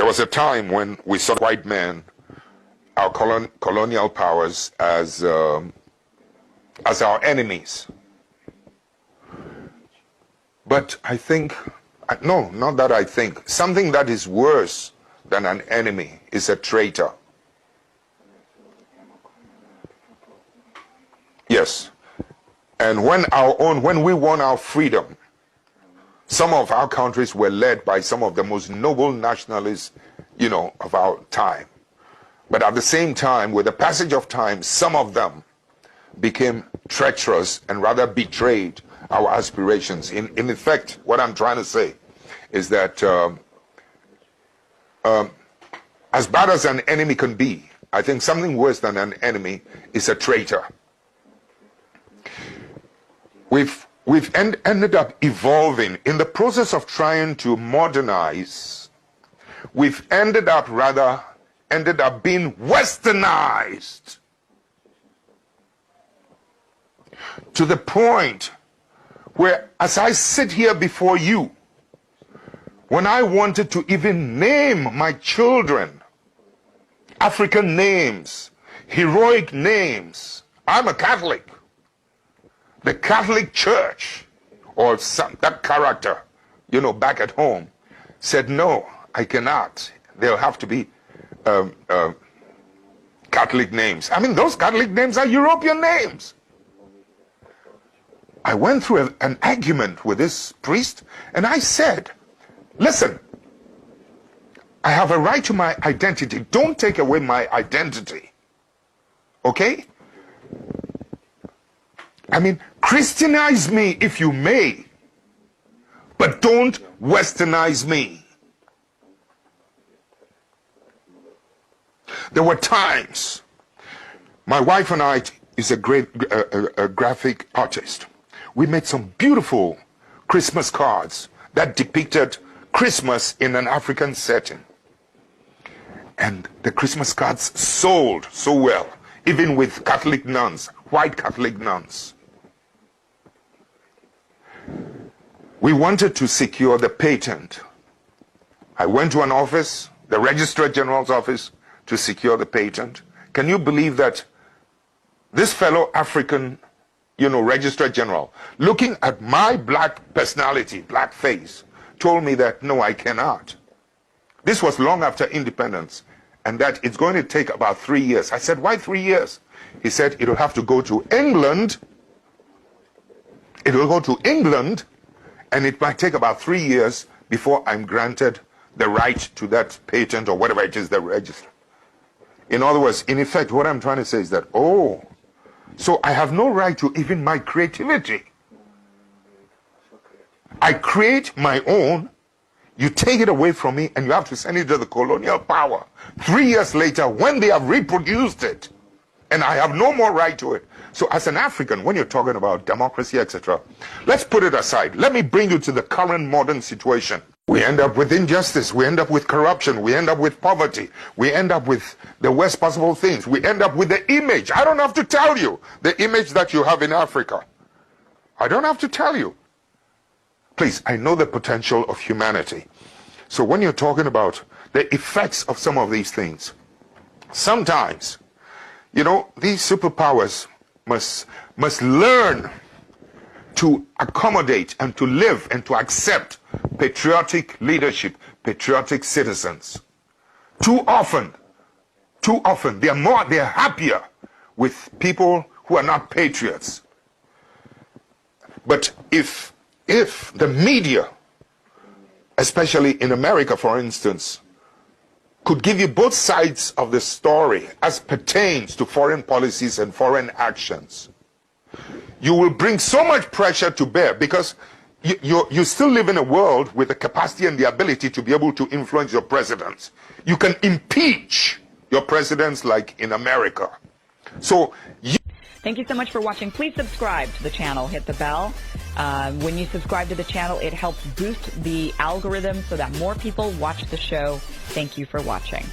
There was a time when we saw white men, our colonial powers, as our enemies. But I think, no, not that I think, something that is worse than an enemy is a traitor. Yes. And when we won our freedom, some of our countries were led by some of the most noble nationalists, of our time. But at the same time, with the passage of time, some of them became treacherous and rather betrayed our aspirations. In effect, what I'm trying to say is that as bad as an enemy can be, I think something worse than an enemy is a traitor. We've ended up evolving in the process of trying to modernize. We've ended up being westernized to the point where, as I sit here before you, when I wanted to even name my children African names, heroic names, I'm a Catholic. The Catholic Church, or that character, back at home, said, no, I cannot. They'll have to be Catholic names. I mean, those Catholic names are European names. I went through an argument with this priest, and I said, listen, I have a right to my identity. Don't take away my identity. Okay? I mean, Christianize me if you may, but don't westernize me. There were times, my wife and I is a great graphic artist. We made some beautiful Christmas cards that depicted Christmas in an African setting. And the Christmas cards sold so well, even with Catholic nuns, white Catholic nuns. We wanted to secure the patent. I went to an office, the Registrar General's office, to secure the patent. Can you believe that this fellow African, Registrar General, looking at my black personality, black face, told me that, no, I cannot. This was long after independence, and that it's going to take about 3 years. I said, why 3 years? He said, it'll have to go to England. It will go to England, and it might take about 3 years before I'm granted the right to that patent or whatever it is they register. In other words, in effect, what I'm trying to say is that, oh, so I have no right to even my creativity. I create my own, you take it away from me, and you have to send it to the colonial power. 3 years later, when they have reproduced it, and I have no more right to it. So as an African, when you're talking about democracy, etc., let's put it aside. Let me bring you to the current modern situation. We end up with injustice. We end up with corruption. We end up with poverty. We end up with the worst possible things. We end up with the image. I don't have to tell you the image that you have in Africa. I don't have to tell you. Please, I know the potential of humanity. So when you're talking about the effects of some of these things, sometimes, these superpowers must learn to accommodate and to live and to accept patriotic leadership, patriotic citizens. Too often, they're happier with people who are not patriots. But if the media, especially in America, for instance, could give you both sides of the story as pertains to foreign policies and foreign actions, you will bring so much pressure to bear, because you still live in a world with the capacity and the ability to be able to influence your presidents. You can impeach your presidents like in America. So thank you so much for watching. Please subscribe to the channel. Hit the bell. When you subscribe to the channel, it helps boost the algorithm so that more people watch the show. Thank you for watching.